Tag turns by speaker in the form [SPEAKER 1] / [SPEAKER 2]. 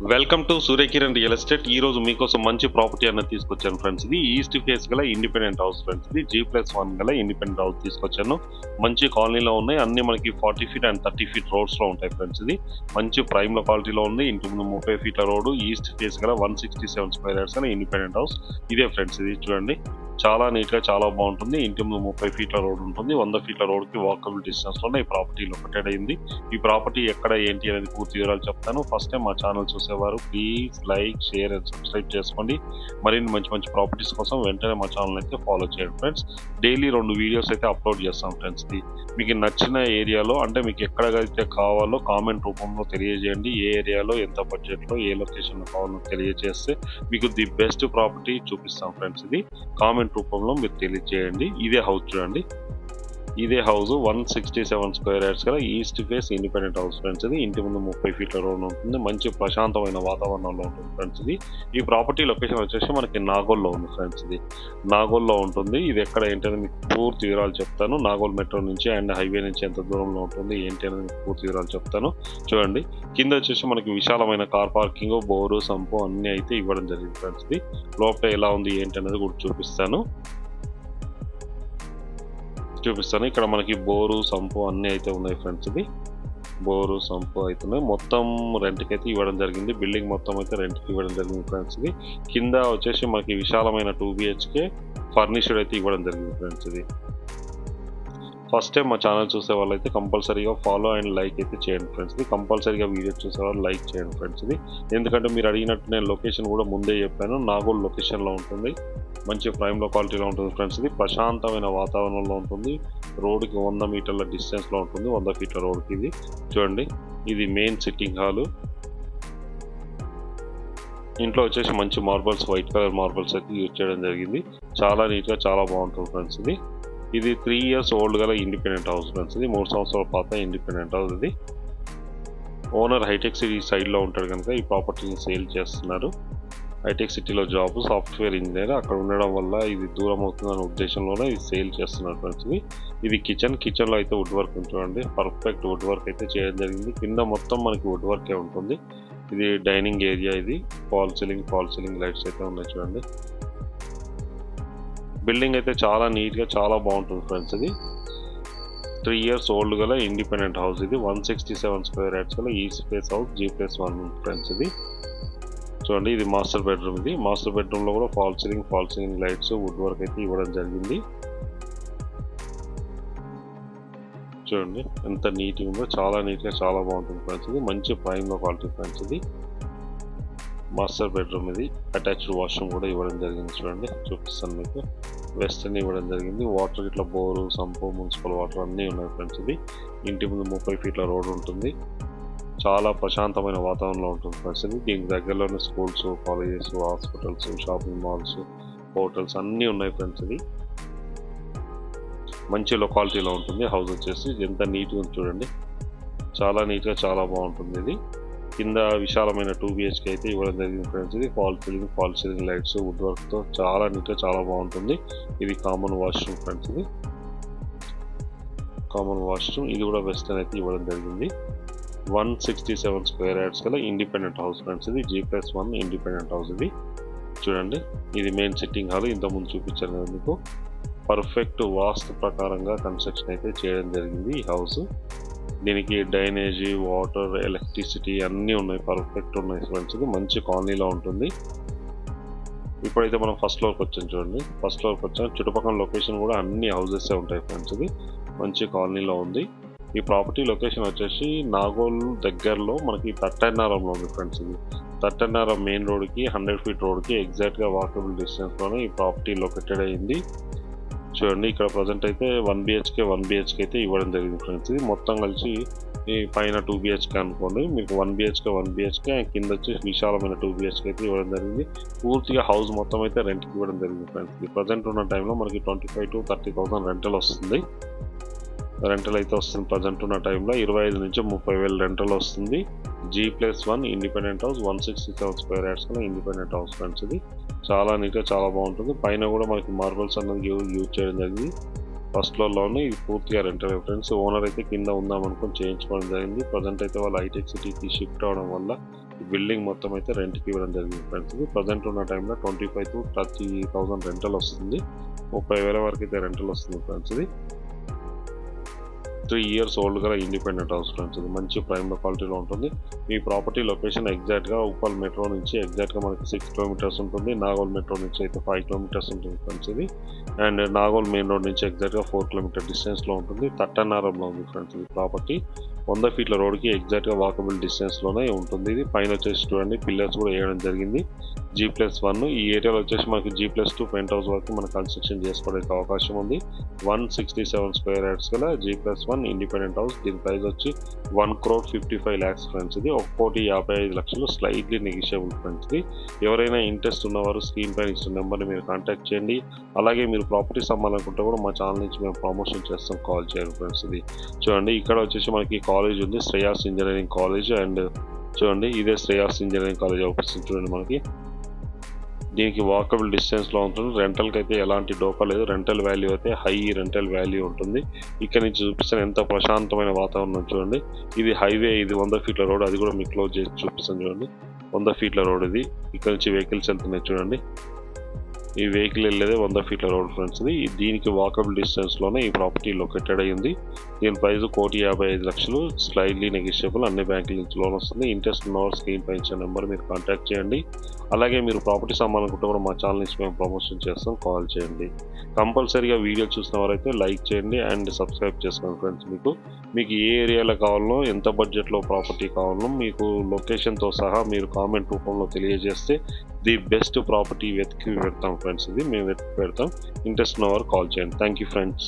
[SPEAKER 1] Welcome to Surya Kiran real estate. ఈ రోజు మీకోసం మంచి ప్రాపర్టీ అన్నది తీసుకొచ్చాను ఫ్రెండ్స్. ఇది ఈస్ట్ ఫేస్ గల ఇండిపెండెంట్ హౌస్ ఫ్రెండ్స్. ఇది G+1 గల ఇండిపెండెంట్ హౌస్ తీసుకొచ్చాను. మంచి కాలనీలో ఉన్నాయి. అన్ని మనకి 40 ఫీట్ అండ్ 30 ఫీట్ రోడ్స్ లో ఉంటాయి ఫ్రెండ్స్. ఇది మంచి ప్రైమ్ లొకాలిటీలో ఉంది. ఇంటి ముందు 30 ఫీట్ల రోడ్డు, ఈస్ట్ ఫేస్ గల 167 స్క్వేర్ యార్డ్స్ గల ఇండిపెండెంట్ హౌస్ ఇదే ఫ్రెండ్స్. ఇది చూడండి, చాలా నీట్ గా చాలా బాగుంటుంది. ఇంటి ముందు 30 ఫీట్ల రోడ్ ఉంటుంది. 100 ఫీట్ల రోడ్ కి వాకబుల్ డిస్టెన్స్ లో ఈ ప్రాపర్టీ లొకేటెడ్ అయింది. ఈ ప్రాపర్టీ ఎక్కడ ఏంటి అనేది పూర్తి వివరాలు చెప్తాను. ఫస్ట్ టైం మా ఛానల్ చూసేవారు please like, share and subscribe చేసుకోండి. మరిన్ని మంచి మంచి ప్రాపర్టీస్ కోసం వెంటనే మా ఛానల్ అయితే ఫాలో చేయండి ఫ్రెండ్స్. డైలీ 2 వీడియోస్ అయితే అప్లోడ్ చేస్తాం ఫ్రెండ్స్. మీకు నచ్చిన ఏరియాలో అంటే మీకు ఎక్కడైతే కావాలో కామెంట్ రూపంలో తెలియజేయండి. ఏ ఏరియాలో ఎంత బడ్జెట్లో ఏ లొకేషన్లో కావాలో తెలియజేస్తే మీకు ది బెస్ట్ ప్రాపర్టీ చూపిస్తాం ఫ్రెండ్స్. ఇది కామెంట్ రూపంలో మీరు తెలియజేయండి. ఇదే హౌస్ చూడండి, ఇదే హౌస్ 167 స్క్వేర్ యార్డ్స్ గల east face independent house friends. ఇది ఇంటి ముందు 30 ఫీట్ల రోడ్ ఉంటుంది. మంచి ప్రశాంతమైన వాతావరణంలో ఉంటుంది ఫ్రెండ్స్. ఇది ఈ ప్రాపర్టీ లొకేషన్ వచ్చేసి మనకి నాగోల్లో ఉంది ఫ్రెండ్స్. ఇది నాగోల్లో ఉంటుంది. ఇది ఎక్కడ ఏంటనేది మీకు పూర్తి వివరాలు చెప్తాను. నాగోల్ మెట్రో నుంచి అండ్ హైవే నుంచి ఎంత దూరంలో ఉంటుంది ఏంటి అనేది మీకు పూర్తి వివరాలు చెప్తాను. చూడండి, కింద వచ్చేసి మనకి విశాలమైన కార్ పార్కింగ్, బోరు, సంపు అన్ని అయితే ఇవ్వడం జరిగింది ఫ్రెండ్స్. ఇది లోపల ఎలా ఉంది ఏంటి అనేది కూడా చూపిస్తాను. ఇక్కడ మనకి బోరు, సంపు అన్ని అయితే ఉన్నాయి ఫ్రెండ్స్. ఇది బోరు, సంపు అవుతున్నాయి. మొత్తం రెంట్కి అయితే ఇవ్వడం జరిగింది. బిల్డింగ్ మొత్తం అయితే రెంట్కి ఇవ్వడం జరిగింది ఫ్రెండ్స్. ఇది కింద వచ్చేసి మనకి విశాలమైన 2 BHK ఫర్నిచర్డ్ అయితే ఇవ్వడం జరిగింది ఫ్రెండ్స్. ఇది ఫస్ట్ టైం మా ఛానల్ చూసే వాళ్ళు అయితే కంపల్సరీగా ఫాలో అండ్ లైక్ అయితే చేయండి ఫ్రెండ్స్. ఇది కంపల్సరీగా వీడియో చూసే వాళ్ళు లైక్ చేయండి ఫ్రెండ్స్. ఇది ఎందుకంటే మీరు అడిగినట్టు నేను లొకేషన్ కూడా ముందే చెప్పాను. నాగోల్ లొకేషన్లో ఉంటుంది. మంచి ప్రైమ్ లొకాలిటీలో ఉంటుంది ఫ్రెండ్స్. ఇది ప్రశాంతమైన వాతావరణంలో ఉంటుంది. రోడ్డుకి 100 మీటర్ల డిస్టెన్స్లో ఉంటుంది. 100 ఫీట్ల రోడ్కి. ఇది చూడండి, ఇది మెయిన్ సిట్టింగ్ హాలు. ఇంట్లో వచ్చేసి మంచి మార్బల్స్, వైట్ కలర్ మార్బల్స్ అయితే యూజ్ చేయడం జరిగింది. చాలా నీట్గా చాలా బాగుంటుంది ఫ్రెండ్స్. ఇది 3 ఇయర్స్ ఓల్డ్ గల ఇండిపెండెంట్ హౌస్ ఫ్రెండ్స్. ఇది 3 సంవత్సరాల పాత ఇండిపెండెంట్ హౌస్. ఇది ఓనర్ హైటెక్ సిటీ సైడ్లో ఉంటాడు కనుక ఈ ప్రాపర్టీని సేల్ చేస్తున్నారు. హైటెక్ సిటీలో జాబ్ సాఫ్ట్వేర్ ఇంజనీర్, అక్కడ ఉండడం వల్ల ఇది దూరం అవుతుందనే ఉద్దేశంలోనే ఇది సేల్ చేస్తున్నారు ఫ్రెండ్స్. ఇది కిచెన్లో అయితే వుడ్ వర్క్ చూడండి, పర్ఫెక్ట్ వుడ్ వర్క్ అయితే చేయడం జరిగింది. కింద మొత్తం మనకి వుడ్ వర్కే ఉంటుంది. ఇది డైనింగ్ ఏరియా. ఇది ఫాల్ సీలింగ్ లైట్స్ అయితే ఉన్నాయి చూడండి. బిల్డింగ్ అయితే చాలా నీట్గా చాలా బాగుంటుంది ఫ్రెండ్స్. ఇది 3 ఇయర్స్ ఓల్డ్ గల ఇండిపెండెంట్ హౌస్. ఇది 167 స్క్వేర్ యార్డ్స్ గల east face house G+1 friends. ఇది చూడండి, ఇది మాస్టర్ బెడ్రూమ్. ఇది మాస్టర్ బెడ్రూమ్లో కూడా fall ceiling lights, wood work అయితే ఇవ్వడం జరిగింది. చూడండి ఎంత నీట్గా ఉందో, చాలా నీట్గా చాలా బాగుంటుంది ఫ్రెండ్స్. ఇది మంచి ప్రైమ్ క్వాలిటీ ఫ్రెండ్స్. ఇది మాస్టర్ బెడ్రూమ్. ఇది అటాచ్డ్ వాష్రూమ్ కూడా ఇవ్వడం జరిగింది. చూడండి, చూపిస్తాను మీకు. వెస్టర్న్ ఇవ్వడం జరిగింది. వాటర్ ఇట్లా బోరు, సంపు, మున్సిపల్ వాటర్ అన్నీ ఉన్నాయి ఫ్రెండ్స్. ఇది ఇంటి ముందు 30 ఫీట్ల రోడ్ ఉంటుంది. చాలా ప్రశాంతమైన వాతావరణంలో ఉంటుంది ఫ్రెండ్స్. ఇది దీనికి దగ్గరలోనే schools, colleges, hospitals, shopping malls, hotels అన్నీ ఉన్నాయి ఫ్రెండ్స్. ఇది మంచి లొకాలిటీలో ఉంటుంది. హౌస్ వచ్చేసి ఎంత నీట్గా ఉంది చూడండి, చాలా నీట్గా చాలా బాగుంటుంది. ఇది కింద విశాలమైన 2 BHK అయితే ఇవ్వడం జరిగింది ఫ్రెండ్స్. ఇది ఫాల్ సీలింగ్ లైట్స్, వుడ్ వర్క్తో చాలా నీట్గా చాలా బాగుంటుంది. ఇది కామన్ వాష్రూమ్ ఫ్రెండ్స్. ఇది కామన్ వాష్రూమ్. ఇది కూడా వెస్టర్న్ అయితే ఇవ్వడం జరిగింది. 167 స్క్వేర్ యార్డ్స్ గల ఇండిపెండెంట్ హౌస్ ఫ్రెండ్స్. ఇది G+1 ఇండిపెండెంట్ హౌస్. ఇది చూడండి, ఇది మెయిన్ సిట్టింగ్ హాల్. ఇంతకుముందు చూపించాను కదా మీకు. పర్ఫెక్ట్ వాస్తు ప్రకారంగా కన్స్ట్రక్షన్ అయితే చేయడం జరిగింది ఈ హౌస్. దీనికి డ్రైనేజీ, వాటర్, ఎలక్ట్రిసిటీ అన్నీ ఉన్నాయి, పర్ఫెక్ట్ ఉన్నాయి ఫ్రెండ్స్. ఇది మంచి కాలనీలో ఉంటుంది. ఇప్పుడైతే మనం ఫస్ట్ ఫ్లోర్కి వచ్చాం చూడండి. ఫస్ట్ ఫ్లోర్కి వచ్చాం. చుట్టుపక్కల లొకేషన్ కూడా అన్ని హౌసెస్ ఉంటాయి ఫ్రెండ్స్. ఇది మంచి కాలనీలో ఉంది. ఈ ప్రాపర్టీ లొకేషన్ వచ్చేసి నాగోల్ దగ్గరలో మనకి తట్టన్నారంలో ఉంది ఫ్రెండ్స్. ఇది తట్టన్నారం మెయిన్ రోడ్కి 100 ఫీట్ రోడ్కి ఎగ్జాక్ట్గా వాకబుల్ డిస్టెన్స్లోనే ఈ ప్రాపర్టీ లొకేటెడ్ అయింది. చూడండి, ఇక్కడ ప్రజెంట్ అయితే 1 BHK అయితే ఇవ్వడం జరిగింది ఫ్రెండ్స్. ఇది మొత్తం కలిసి ఈ పైన 2 BHK అనుకోండి. మీకు 1 BHK కింద వచ్చి విశాలమైన 2 BHK అయితే ఇవ్వడం జరిగింది. పూర్తిగా హౌస్ మొత్తం అయితే రెంట్కి ఇవ్వడం జరిగింది ఫ్రెండ్స్. ఇది ప్రజెంట్ ఉన్న టైంలో మనకి 25,000 to 30,000 రెంటల్ వస్తుంది. ప్రజెంట్ ఉన్న టైంలో 25,000 నుంచి 30,000 రెంటల్ వస్తుంది. G+1 independent house 167 square yards గల ఇండిపెండెంట్ హౌస్ ఫ్రెండ్స్. ఇది చాలా నీట్గా చాలా బాగుంటుంది. పైన కూడా మనకి మార్బల్స్ అన్నది యూజ్ చేయడం జరిగింది. ఫస్ట్ ఫ్లోర్లోనే ఇది పూర్తిగా రెంటల్ ఫ్రెండ్స్. ఓనర్ అయితే కింద ఉందామనుకుని చేయించుకోవడం జరిగింది. ప్రజెంట్ అయితే వాళ్ళు హైటెక్ సిటీకి షిఫ్ట్ అవడం వల్ల బిల్డింగ్ మొత్తం అయితే రెంట్కి ఇవ్వడం జరిగింది ఫ్రెండ్స్. ఇది ప్రజెంట్ ఉన్న టైంలో 25,000 to 30,000 రెంటల్ వస్తుంది. 30,000 వరకు అయితే రెంటల్ వస్తుంది ఫ్రెండ్స్. ఇది 3 years ఓల్డ్ గల ఇండిపెండెంట్ హౌస్ ఫ్రెండ్స్. ఇది మంచి ప్రైమ్ క్వాలిటీలో ఉంటుంది. మీ ప్రాపర్టీ లొకేషన్ ఎగ్జాక్ట్గా ఉప్పల్ మెట్రో నుంచి ఎగ్జాక్ట్గా మనకి 6 kilometers ఉంటుంది. నాగోల్ మెట్రో నుంచి అయితే 5 kilometers ఉంటుంది ఫ్రెండ్స్. ఇది అండ్ నాగోల్ మెయిన్ రోడ్ నుంచి ఎగ్జాక్ట్గా 4 kilometer డిస్టెన్స్లో ఉంటుంది. తట్టన్నారంలో ఉంది ఫ్రెండ్స్. ఇది ప్రాపర్టీ 100 feet రోడ్కి ఎగ్జాక్ట్గా వాకబుల్ డిస్టెన్స్లోనే ఉంటుంది. ఇది పైన వచ్చేసి చూడండి పిల్లర్స్ కూడా వేయడం జరిగింది. G+1 ఈ ఏరియాలో వచ్చేసి మనకి G+2 పెంట్ హౌస్ వరకు మనం కన్స్ట్రక్షన్ చేసుకోవడానికి అవకాశం ఉంది. 167 square yards గల G+1 ఇండిపెండెంట్ హౌస్. దీని ప్రైస్ వచ్చి 1,55 lakhs ఫ్రెండ్స్. ఇది 1,55,00,000 స్లైట్లీ నెగిషియబుల్ ఫ్రెండ్స్. ఇది ఎవరైనా ఇంట్రెస్ట్ ఉన్నవారు స్క్రీన్ పైన ఇచ్చిన నెంబర్ని మీరు కాంటాక్ట్ చేయండి. అలాగే మీరు ప్రాపర్టీస్ అమ్మాలనుకుంటే కూడా మా ఛానల్ నుంచి మేము ప్రమోషన్ చేస్తాం, కాల్ చేయండి ఫ్రెండ్స్. ఇది చూడండి ఇక్కడ వచ్చేసి మనకి కాలేజ్ ఉంది, శ్రేయాస్ ఇంజనీరింగ్ కాలేజ్. అండ్ చూడండి ఇదే శ్రేయాస్ ఇంజనీరింగ్ కాలేజ్ అవుపిస్తుంది చూడండి మనకి. దీనికి వాకబుల్ డిస్టెన్స్లో ఉంటుంది. రెంటల్కి అయితే ఎలాంటి డోకా లేదు. రెంటల్ వాల్యూ అయితే హై రెంటల్ వాల్యూ ఉంటుంది. ఇక్కడ నుంచి చూపిస్తాను ఎంత ప్రశాంతమైన వాతావరణం చూడండి. ఇది హైవే, ఇది 100 feet రోడ్. అది కూడా మీకు క్లోజ్ చేసి చూపిస్తాను చూడండి. 100 feet రోడ్ ఇది. ఇక్కడ నుంచి వెహికల్స్ వెళ్తున్నాయి చూడండి. ఈ వెహికల్ వెళ్ళేదే 100 feet రోడ్ ఫ్రెండ్స్. ఇది దీనికి వాకబుల్ డిస్టెన్స్లోనే ఈ ప్రాపర్టీ లొకేటెడ్ అయ్యింది. దీని ప్రైస్ 1,55,00,000 స్లైడ్లీ నెగిషియబుల్. అన్ని బ్యాంకుల నుంచి లోన్ వస్తుంది. ఇంట్రెస్ట్ ఉన్నవారు స్క్రీన్ పై ఇచ్చే నెంబర్ మీరు కాంటాక్ట్ చేయండి. అలాగే మీరు ప్రాపర్టీస్ అమ్మాలనుకుంటే కూడా మా ఛానల్ నుంచి మేము ప్రమోషన్ చేస్తాం, కాల్ చేయండి. కంపల్సరీగా వీడియో చూసిన వారైతే లైక్ చేయండి అండ్ సబ్స్క్రైబ్ చేసుకోండి ఫ్రెండ్స్. మీకు ఏ ఏరియాలో కావాలనో, ఎంత బడ్జెట్లో ప్రాపర్టీ కావాలనో మీకు లొకేషన్తో సహా మీరు కామెంట్ రూపంలో తెలియజేస్తే ది బెస్ట్ ప్రాపర్టీ వెతికి పెడతాం ఫ్రెండ్స్. ఇది మేము వెతికి పెడతాం. ఇంట్రెస్ట్ ఉన్నవారు కాల్ చేయండి. Thank you friends.